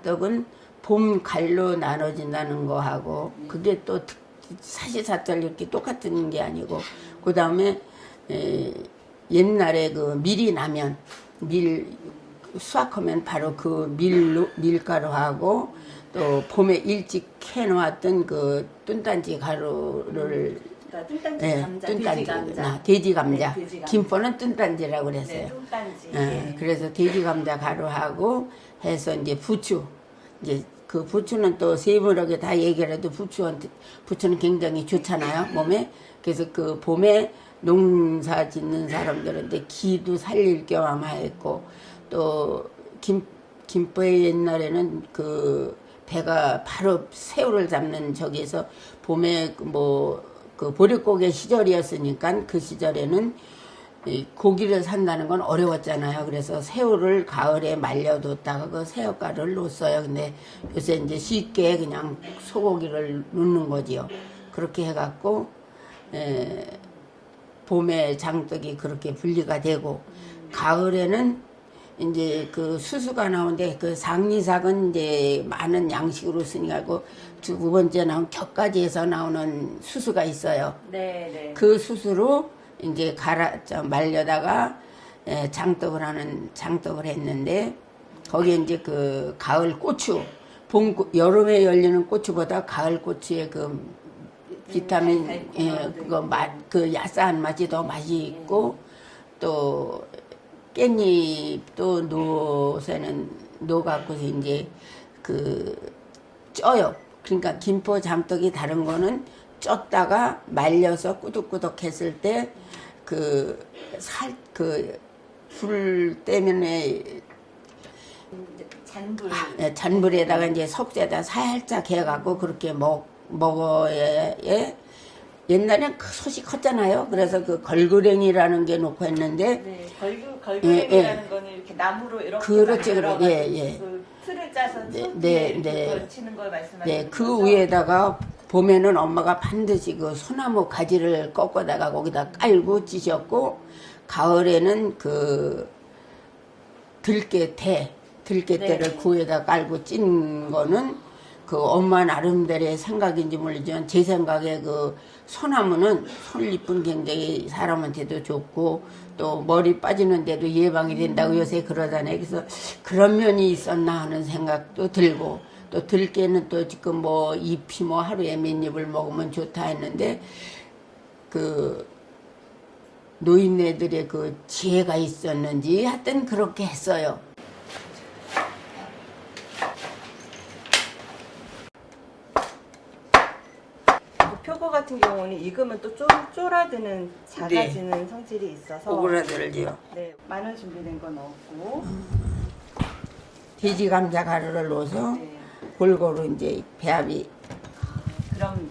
장떡은 봄 갈로 나눠진다는 거 하고 그게 또 사시사철 이렇게 똑같은 게 아니고 그 다음에 옛날에 그 밀이 나면 밀 수확하면 바로 그 밀가루하고 또 봄에 일찍 해놓았던 그 뚠단지 가루를 그러니까 뚠단지 예, 감자, 뚠단지, 돼지 감자. 돼지 감자. 네, 돼지 감자. 김포는 뚠단지라고 그랬어요. 네, 뚠단지. 예, 그래서 돼지 감자 가루하고 해서 이제 부추. 이제 그 부추는 또 세밀하게 다 얘기를 해도 부추는 굉장히 좋잖아요, 몸에. 그래서 그 봄에 농사 짓는 사람들한테 기도 살릴 겸 아마 했고 또 김포에 옛날에는 그 배가 바로 새우를 잡는 저기에서 봄에 그 보릿고개 시절이었으니까 그 시절에는 이 고기를 산다는 건 어려웠잖아요. 그래서 새우를 가을에 말려뒀다가 그 새우가루를 넣었어요. 근데 요새 이제 쉽게 그냥 소고기를 넣는 거지요. 그렇게 해갖고 봄에 장떡이 그렇게 분리가 되고 가을에는 이제 그 수수가 나오는데 그 상리삭은 이제 많은 양식으로 쓰니까 두 번째 나온 격가지에서 나오는 수수가 있어요. 네, 네. 그 수수로 이제 말려다가 장떡을 했는데 거기에 이제 그 가을 고추, 여름에 열리는 고추보다 가을 고추의 그 비타민 그거 그 야싸한 맛이 더 맛이 있고 또 깻잎도 넣어갖고 이제 그 쪄요. 그러니까 김포 장떡이 다른 거는 쪘다가 말려서 꾸덕꾸덕 했을 때 불 때문에 잔불에다가 이제 석쇠에다 살짝 해갖고 그렇게 먹어야 옛날엔 솥이 컸잖아요. 그래서 그 걸그랭이라는 게 놓고 했는데 네, 걸그랭이라는 거는 이렇게 나무로 이렇게 그렇지, 만들어가지고 예. 그 틀을 짜서 네. 걸치는 걸 말씀하시는 네, 그 거죠? 위에다가 봄에는 엄마가 반드시 그 소나무 가지를 꺾어다가 거기다 깔고 찌셨고 가을에는 그 들깨대를 그 위에다 깔고 찐 거는 그 엄마 나름대로의 생각인지 모르지만 제 생각에 그 소나무는 솔잎은 굉장히 사람한테도 좋고 또 머리 빠지는데도 예방이 된다고 요새 그러잖아요. 그래서 그런 면이 있었나 하는 생각도 들고 또 들깨는 또 지금 뭐 잎이 뭐 하루에 몇 잎을 먹으면 좋다 했는데 그 노인네들의 그 지혜가 있었는지 하여튼 그렇게 했어요. 표고 같은 경우는 익으면 또 좀 쫄아드는 작아지는 성질이 있어서 오그라들지요. 네, 마늘 준비된 거 넣었고 돼지 감자 가루를 넣어서 네. 골고루 이제 배합이 그럼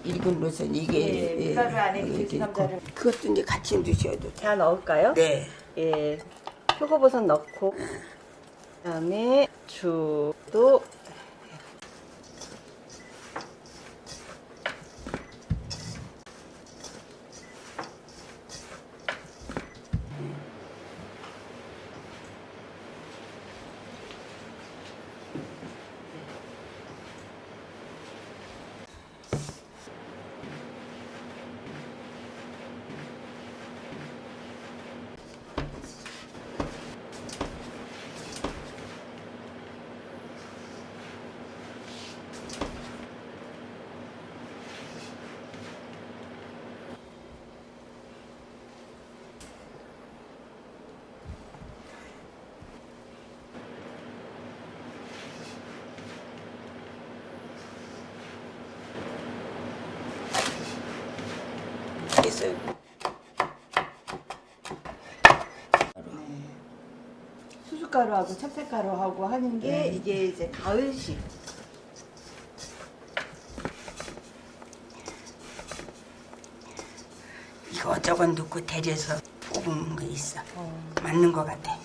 익은 것은 이게 네, 밀가루 안에 이렇게 돼지 있고. 감자를 그것도 이제 같이 드셔도 다 넣을까요? 네. 예, 표고버섯 넣고 그다음에 주도 있어요. 수숫가루하고 찹쌀가루하고 하는 게 이게 이제 가을식. 이것저것 넣고 데려서 뽑은 거 있어. 맞는 것 같아.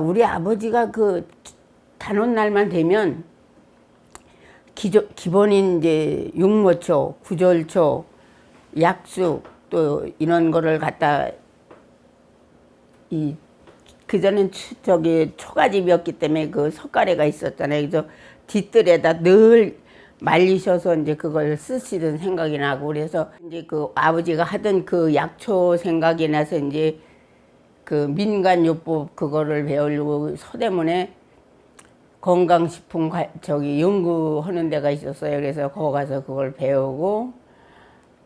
우리 아버지가 그 단오날만 되면 기본인 이제 육모초, 구절초, 약수 또 이런 거를 갖다 그전엔 저기 초가집이었기 때문에 그 석가래가 있었잖아요. 그래서 뒷뜰에다 늘 말리셔서 이제 그걸 쓰시던 생각이 나고, 그래서 이제 그 아버지가 하던 그 약초 생각이 나서 이제 그 민간요법 그거를 배우려고 서대문에 건강식품 저기 연구하는 데가 있었어요. 그래서 거기 가서 그걸 배우고,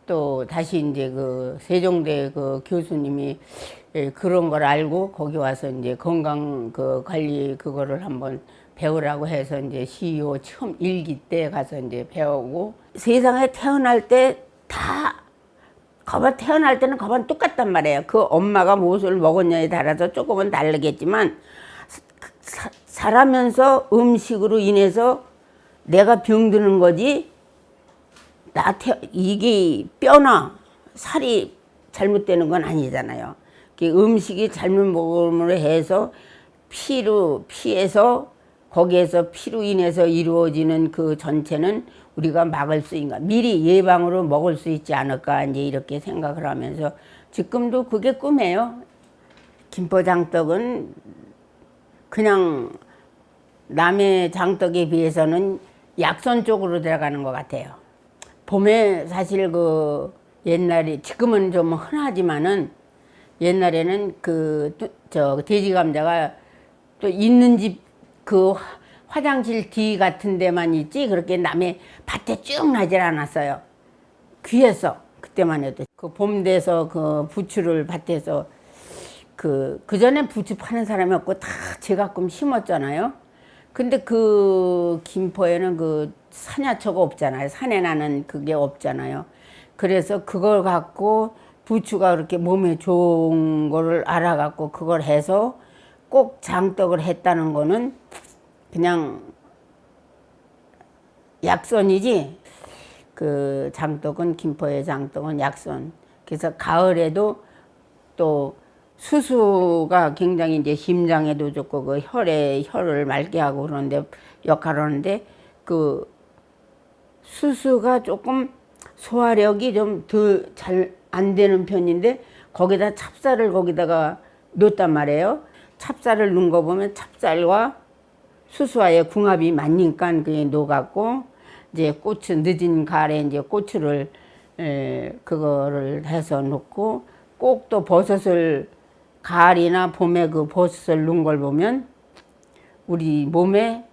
또 다시 이제 그 세종대 그 교수님이 그런 걸 알고 거기 와서 이제 건강 그 관리 그거를 한번 배우라고 해서 이제 CEO 처음 1기 때 가서 이제 배우고, 세상에 태어날 때 다 거반 태어날 때는 거반 똑같단 말이에요. 그 엄마가 무엇을 먹었냐에 따라서 조금은 다르겠지만 살아면서 음식으로 인해서 내가 병드는 거지, 이게 뼈나 살이 잘못되는 건 아니잖아요. 음식이 잘못 먹음으로 해서 피에서 거기에서 피로 인해서 이루어지는 그 전체는 우리가 막을 수 있는가, 미리 예방으로 먹을 수 있지 않을까 이제 이렇게 생각을 하면서 지금도 그게 꿈이에요. 김포장떡은 그냥 남의 장떡에 비해서는 약선 쪽으로 들어가는 것 같아요. 봄에 사실 그 옛날에, 지금은 좀 흔하지만은 옛날에는 저 돼지 감자가 또 있는 집 그 화장실 뒤 같은 데만 있지 그렇게 남의 밭에 쭉 나질 않았어요. 귀했어 그때만 해도. 그 봄 돼서 그 부추를 밭에서 그 전에 부추 파는 사람이 없고 다 제가끔 심었잖아요. 근데 그 김포에는 그 산야초가 없잖아요. 산에 나는 그게 없잖아요. 그래서 그걸 갖고 부추가 그렇게 몸에 좋은 거를 알아갖고 그걸 해서 꼭 장떡을 했다는 거는 그냥 약선이지. 그 장떡은, 김포의 장떡은 약선. 그래서 가을에도 또 수수가 굉장히 이제 심장에도 좋고 그 혈을 맑게 하고 그러는데 역할을 하는데, 그 수수가 조금 소화력이 좀 더 잘 안 되는 편인데 거기다 찹쌀을 거기다가 넣었단 말이에요. 찹쌀을 넣은 거 보면 찹쌀과 수수와의 궁합이 맞으니까 그게 녹았고, 이제 고추 늦은 가을에 이제 고추를 그거를 해서 넣고, 꼭 또 버섯을 가을이나 봄에 그 버섯을 넣은 걸 보면 우리 몸에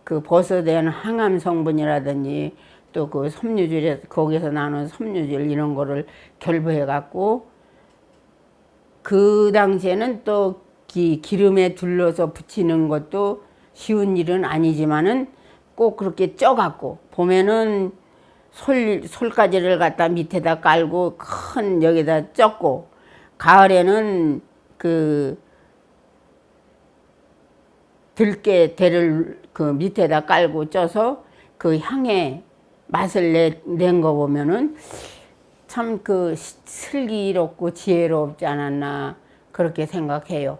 그 버섯에 항암 성분이라든지 또 그 섬유질에 거기서 나오는 섬유질 이런 거를 결부해 갖고, 그 당시에는 또 기름에 둘러서 붙이는 것도 쉬운 일은 아니지만은 꼭 그렇게 쪄 갖고, 봄에는 솔가지를 갖다 밑에다 깔고 큰 여기다 쪘고, 가을에는 그 들깨대를 그 밑에다 깔고 쪄서 그 향에 맛을 낸 거 보면은 참 그 슬기롭고 지혜롭지 않았나 그렇게 생각해요.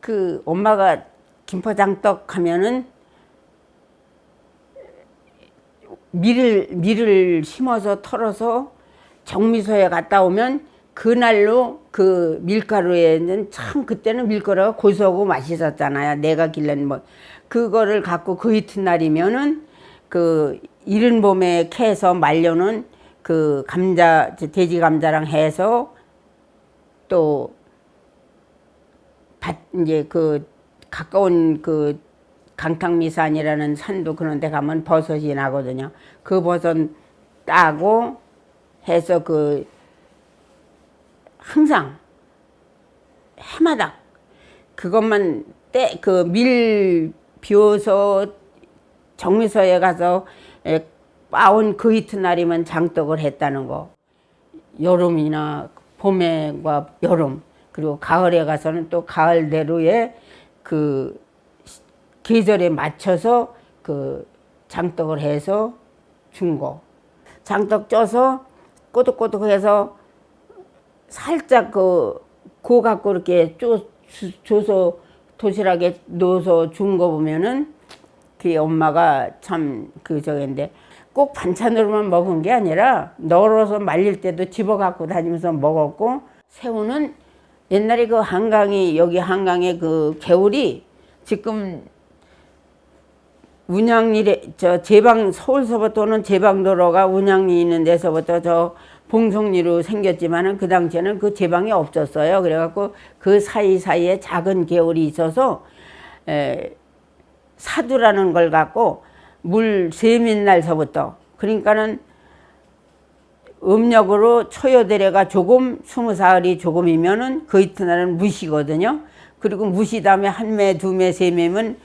그 엄마가 김포장떡 하면은 밀을 심어서 털어서 정미소에 갔다 오면 그날로 그 밀가루에는 참 그때는 밀가루가 고소하고 맛있었잖아요. 내가 길른 뭐 그거를 갖고 그 이튿날이면은 그 이른 봄에 캐서 말려놓은 그 감자, 돼지 감자랑 해서 또 이제 그 가까운 그 강탕미산이라는 산도 그런 데 가면 버섯이 나거든요. 그 버섯 따고 해서 그 항상 해마다 그것만 그 밀 비워서 정미소에 가서 빻은 그 이튿날이면 장떡을 했다는 거. 여름이나 봄에과 여름, 그리고 가을에 가서는 또 가을대로의 그 계절에 맞춰서 그 장떡을 해서 준 거. 장떡 쪄서 꼬득꼬득해서 살짝 그 그거 갖고 이렇게 줘서 도시락에 넣어서 준 거 보면은 그 엄마가 참 그 저긴데 꼭 반찬으로만 먹은 게 아니라 널어서 말릴 때도 집어 갖고 다니면서 먹었고, 새우는 옛날에 그 한강이, 여기 한강에 그 개울이 지금 운양일에 저 제방, 서울서부터는 제방도로가 운양이 있는 데서부터 저 봉송리로 생겼지만은 그 당시에는 그 제방이 없었어요. 그래갖고 그 사이사이에 작은 개울이 있어서 사두라는 걸 갖고 물 세민 날서부터, 그러니까는 음력으로 초여대래가 조금 20사흘이 조금이면은 그 이튿날은 무시거든요. 그리고 무시 다음에 한 매, 두 매, 세 매면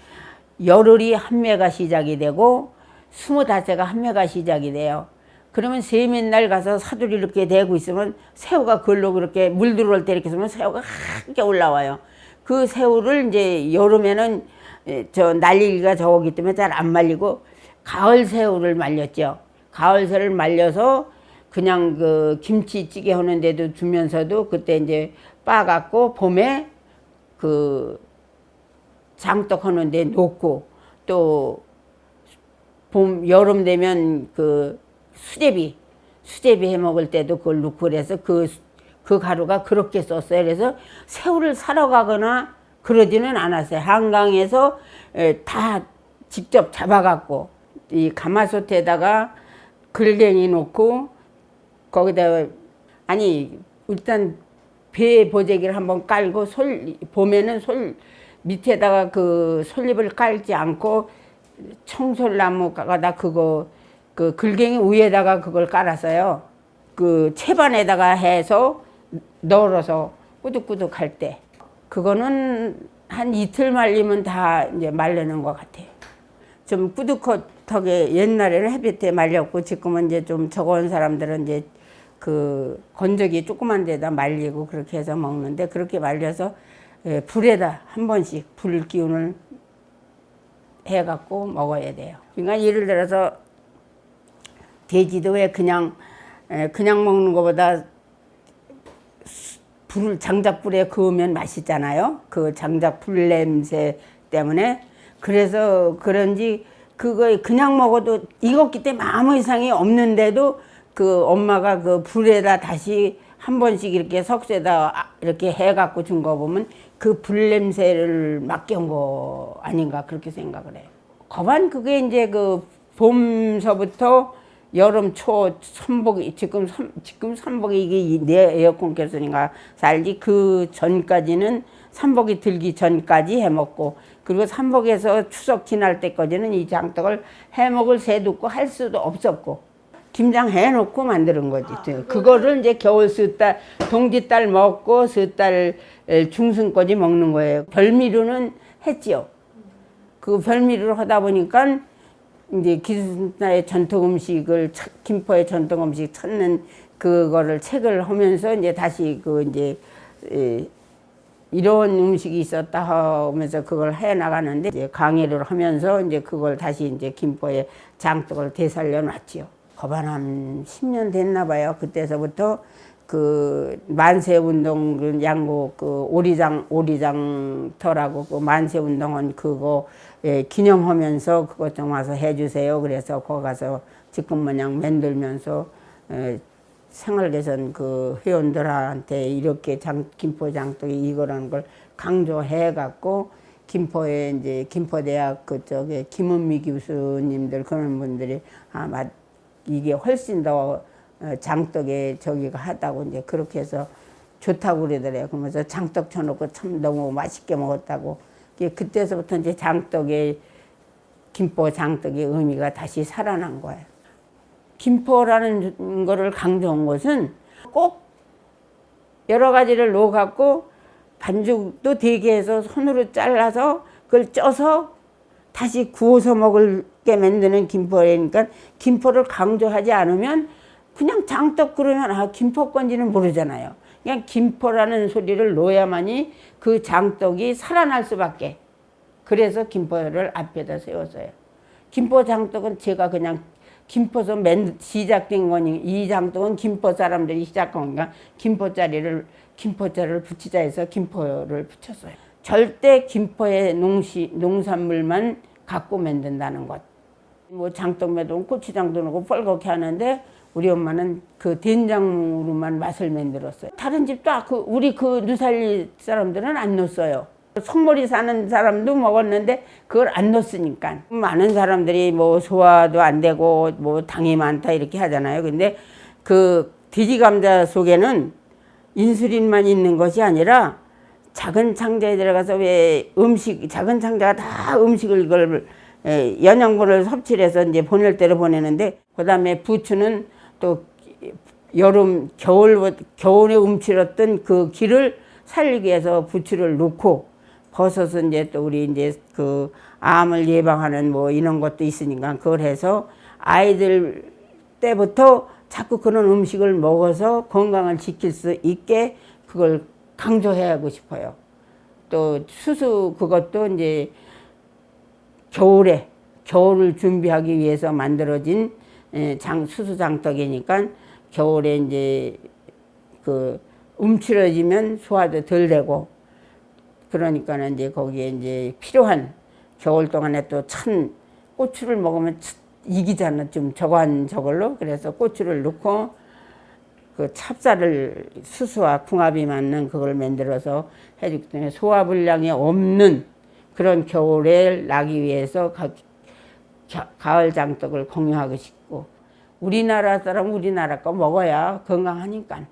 열흘이 한 매가 시작이 되고 25세가 한 매가 시작이 돼요. 그러면 세민날 가서 사두리 이렇게 대고 있으면 새우가 그걸로 그렇게 물 들어올 때 이렇게 있으면 새우가 하얗게 올라와요. 그 새우를 이제 여름에는 저 날리기가 적기 때문에 잘 안 말리고 가을 새우를 말렸죠. 가을 새우를 말려서 그냥 그 김치찌개 하는데도 주면서도 그때 이제 빻아갖고 봄에 그 장떡 하는데 놓고, 또 봄, 여름 되면 그 수제비 해 먹을 때도 그걸 넣고 그래서 그 가루가 그렇게 썼어요. 그래서 새우를 사러 가거나 그러지는 않았어요. 한강에서 다 직접 잡아갖고 이 가마솥에다가 글갱이 놓고 거기다, 아니 일단 배 보재기를 한번 깔고 봄에는 밑에다가 그 솔잎을 깔지 않고 청솔나무가다 그거 그 글갱이 위에다가 그걸 깔았어요. 그 채반에다가 해서 널어서 꾸덕꾸덕 할 때, 그거는 한 이틀 말리면 다 이제 말리는 것 같아요. 좀 꾸덕하게 옛날에는 햇빛에 말렸고, 지금은 이제 좀 적은 사람들은 이제 그 건조기 조그만 데다 말리고 그렇게 해서 먹는데, 그렇게 말려서 불에다 한 번씩 불 기운을 해갖고 먹어야 돼요. 그러니까 예를 들어서 돼지도 왜 그냥 먹는 것보다 장작불에 구우면 맛있잖아요. 그 장작불 냄새 때문에. 그래서 그런지 그거 그냥 먹어도 익었기 때문에 아무 이상이 없는데도 그 엄마가 그 불에다 다시 한 번씩 이렇게 석쇠에다 이렇게 해갖고 준 거 보면 그 불 냄새를 맡겨온 거 아닌가 그렇게 생각을 해요. 거반 그게 이제 그 봄서부터 여름 초 선복이, 지금 선복이 이게 내 에어컨 켜서니까 살지, 그 전까지는 선복이 들기 전까지 해먹고, 그리고 선복에서 추석 지날 때까지는 이 장떡을 해먹을 새도 없고 할 수도 없었고 김장 해놓고 만드는 거지. 그거를 이제 겨울 숫달, 동짓달 먹고 숫달 중순까지 먹는 거예요. 별미루는 했지요. 그 별미루를 하다 보니까 이제 기순나의 전통 음식을, 김포의 전통 음식 찾는 그거를 책을 하면서 이제 다시 그 이제 이런 음식이 있었다 하면서 그걸 해 나가는데, 이제 강의를 하면서 이제 그걸 다시 이제 김포의 장떡을 되살려 놨지요. 거반 한 10년 됐나 봐요. 그때서부터 그 만세운동 양국 그 오리장터라고 그 만세운동은 그거 기념하면서 그것 좀 와서 해주세요. 그래서 거기 가서 지금 마냥 만들면서 생활개선 그 회원들한테 이렇게 김포 장떡이 이거라는 걸 강조해갖고, 김포에 이제 김포대학 그쪽에 김은미 교수님들 그런 분들이 이게 훨씬 더 장떡에 저기가 하다고 이제 그렇게 해서 좋다고 그러더래요. 그러면서 장떡 쳐놓고 참 너무 맛있게 먹었다고. 그때서부터 이제 김포 장떡의 의미가 다시 살아난 거예요. 김포라는 거를 강조한 것은 꼭 여러 가지를 넣어갖고 반죽도 되게 해서 손으로 잘라서 그걸 쪄서 다시 구워서 먹게 만드는 김포라니까, 김포를 강조하지 않으면 그냥 장떡 그러면 김포 건지는 모르잖아요. 그냥 김포라는 소리를 넣어야만이 그 장떡이 살아날 수밖에. 그래서 김포를 앞에다 세웠어요. 김포 장떡은 제가 그냥 김포에서 시작된 거니 이 장독은 김포 사람들이 시작한 거니까 김포자를 붙이자 해서 김포를 붙였어요. 절대 김포의 농산물만 갖고 만든다는 것. 뭐 장독매도 고추장도 넣고 뻘겋게 하는데 우리 엄마는 그 된장으로만 맛을 만들었어요. 다른 집도 우리 그 누살리 사람들은 안 넣었어요. 속물이 사는 사람도 먹었는데 그걸 안 넣었으니까. 많은 사람들이 뭐 소화도 안 되고 뭐 당이 많다 이렇게 하잖아요. 근데 그 돼지 감자 속에는 인슐린만 있는 것이 아니라 작은 창자에 들어가서 왜 작은 창자가 다 음식을 이걸 영양분을 섭취를 해서 이제 보낼 때로 보내는데, 그 다음에 부추는 또 겨울에 움츠렸던 그 기를 살리기 위해서 부추를 넣고, 버섯은 이제 또 우리 이제 그 암을 예방하는 뭐 이런 것도 있으니까 그걸 해서 아이들 때부터 자꾸 그런 음식을 먹어서 건강을 지킬 수 있게 그걸 강조해 하고 싶어요. 또 수수 그것도 이제 겨울을 준비하기 위해서 만들어진 수수장떡이니까 겨울에 이제 그 움츠러지면 소화도 덜 되고, 그러니까는 이제 거기에 이제 필요한 겨울 동안에 또 찬 고추를 먹으면 이기잖아. 좀 저걸로. 그래서 고추를 넣고 그 찹쌀을 수수와 궁합이 맞는 그걸 만들어서 해주기 때문에 소화불량이 없는 그런 겨울에 나기 위해서 가을 장떡을 공유하고 싶고, 우리나라 사람 우리나라 거 먹어야 건강하니까.